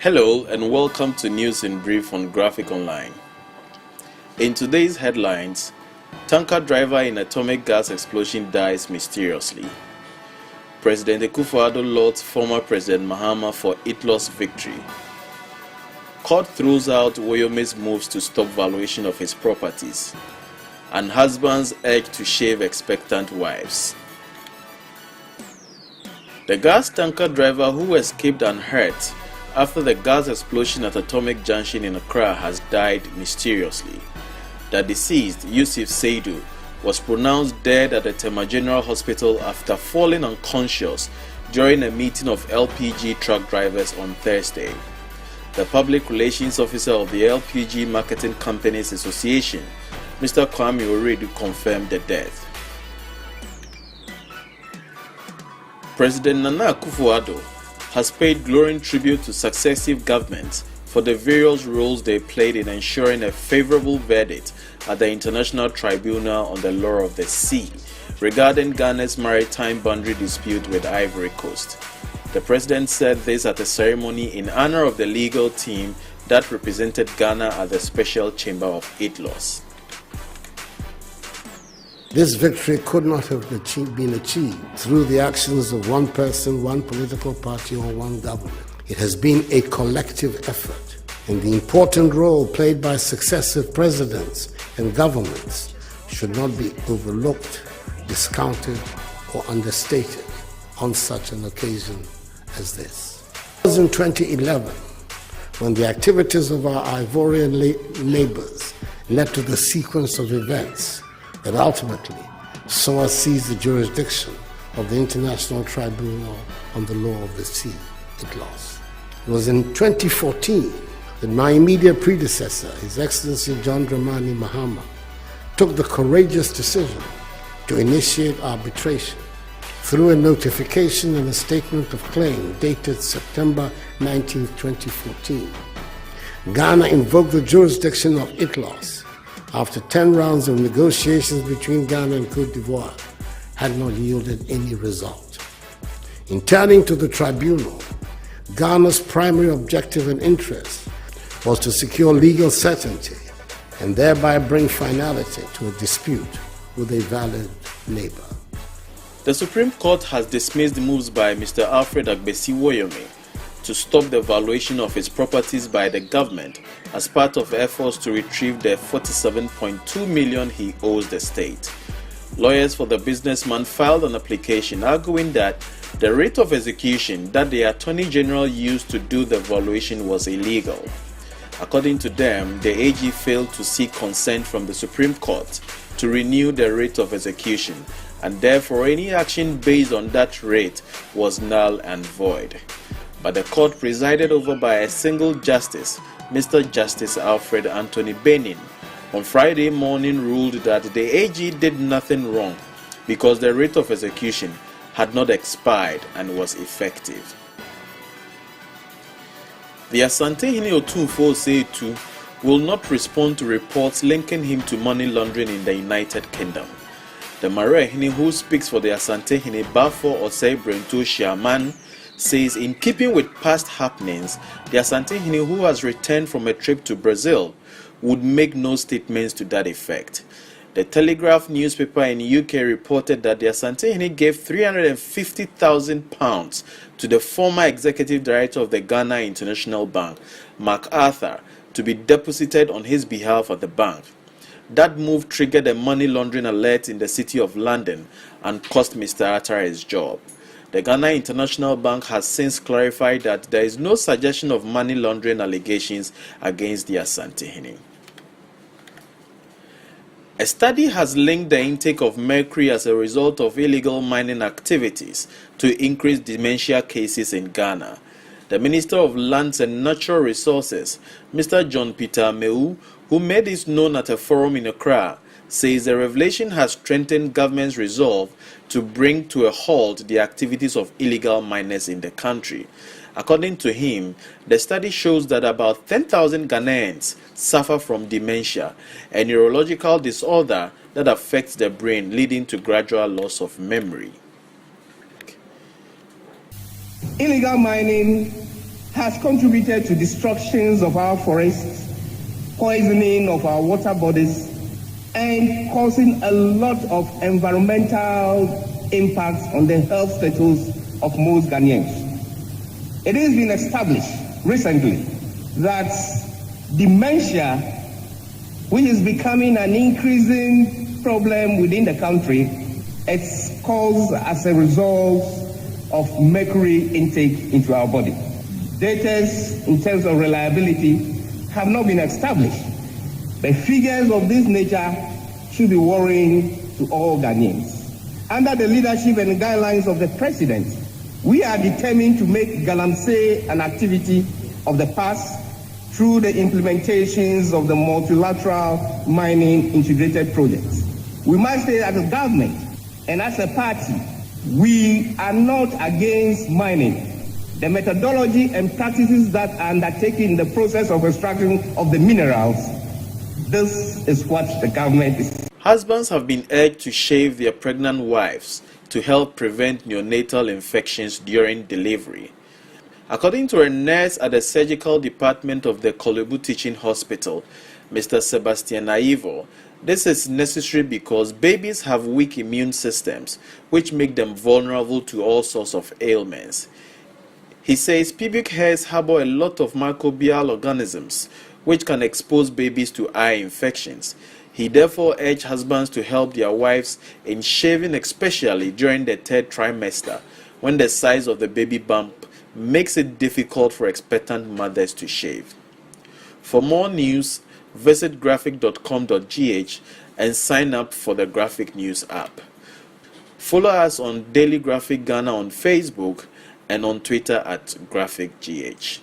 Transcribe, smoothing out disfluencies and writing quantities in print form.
Hello and welcome to News in Brief on Graphic Online. In today's headlines, tanker driver in atomic gas explosion dies mysteriously. President Akufo-Addo lauds former President Mahama for ITLOS victory. Court throws out Woyome's moves to stop valuation of his properties. And husbands urge to shave expectant wives. The gas tanker driver who escaped unhurt after the gas explosion at Atomic Junction in Accra has died mysteriously. The deceased, Yusuf Saidu, was pronounced dead at the Tema General Hospital after falling unconscious during a meeting of LPG truck drivers on Thursday. The public relations officer of the LPG Marketing Companies Association, Mr. Kwame Oredu, confirmed the death. President Nana Akufo-Addo has paid glowing tribute to successive governments for the various roles they played in ensuring a favorable verdict at the International Tribunal on the Law of the Sea regarding Ghana's maritime boundary dispute with Ivory Coast. The president said this at a ceremony in honor of the legal team that represented Ghana at the Special Chamber of ITLOS. This victory could not have been achieved through the actions of one person, one political party, or one government. It has been a collective effort, and the important role played by successive presidents and governments should not be overlooked, discounted, or understated on such an occasion as this. It was in 2011 when the activities of our Ivorian neighbors led to the sequence of events that ultimately saw us seize the jurisdiction of the International Tribunal on the Law of the Sea, ITLOS. It was in 2014 that my immediate predecessor, His Excellency John Dramani Mahama, took the courageous decision to initiate arbitration through a notification and a statement of claim dated September 19, 2014. Ghana invoked the jurisdiction of ITLOS after 10 rounds of negotiations between Ghana and Côte d'Ivoire had not yielded any result. In turning to the tribunal, Ghana's primary objective and interest was to secure legal certainty and thereby bring finality to a dispute with a valid neighbor. The Supreme Court has dismissed moves by Mr. Alfred Agbesi Woyome to stop the valuation of his properties by the government as part of efforts to retrieve the 47.2 million he owes the state. Lawyers for the businessman filed an application arguing that the rate of execution that the Attorney General used to do the valuation was illegal. According to them, the AG failed to seek consent from the Supreme Court to renew the rate of execution, and therefore any action based on that rate was null and void. But the court, presided over by a single justice, Mr. Justice Alfred Anthony Benin, on Friday morning ruled that the AG did nothing wrong because the rate of execution had not expired and was effective. The Asante-Hene Otumfuo Osei will not respond to reports linking him to money laundering in the United Kingdom. The Mare-Hene, who speaks for the Asante-Hene, Bafo Osei Brento Shiaman, says in keeping with past happenings, the Asante-Hene, who has returned from a trip to Brazil, would make no statements to that effect. The Telegraph newspaper in UK reported that the Asante-Hene gave £350,000 to the former executive director of the Ghana International Bank, Mark Arthur, to be deposited on his behalf at the bank. That move triggered a money laundering alert in the City of London and cost Mr. Arthur his job. The Ghana International Bank has since clarified that there is no suggestion of money laundering allegations against the Asante-Hene. A study has linked the intake of mercury as a result of illegal mining activities to increased dementia cases in Ghana. The Minister of Lands and Natural Resources, Mr. John Peter Amewu, who made this known at a forum in Accra, says the revelation has strengthened government's resolve to bring to a halt the activities of illegal miners in the country. According to him, the study shows that about 10,000 Ghanaians suffer from dementia, a neurological disorder that affects the brain, leading to gradual loss of memory. Illegal mining has contributed to destructions of our forests, poisoning of our water bodies, and causing a lot of environmental impacts on the health status of most Ghanaians. It has been established recently that dementia, which is becoming an increasing problem within the country, it's caused as a result of mercury intake into our body. Data in terms of reliability have not been established, but figures of this nature should be worrying to all Ghanaians. Under the leadership and guidelines of the President, we are determined to make galamsey an activity of the past through the implementations of the multilateral mining integrated projects. We must say as a government and as a party, we are not against mining. The methodology and practices that are undertaken in the process of extraction of the minerals, this is what the government is. Husbands have been urged to shave their pregnant wives to help prevent neonatal infections during delivery. According to a nurse at the surgical department of the Kolebu Teaching Hospital, Mr. Sebastian Naivo, this is necessary because babies have weak immune systems, which make them vulnerable to all sorts of ailments. He says pubic hairs harbor a lot of microbial organisms, which can expose babies to eye infections. He therefore urged husbands to help their wives in shaving, especially during the third trimester, when the size of the baby bump makes it difficult for expectant mothers to shave. For more news, visit graphic.com.gh and sign up for the Graphic News app. Follow us on Daily Graphic Ghana on Facebook and on Twitter at GraphicGH.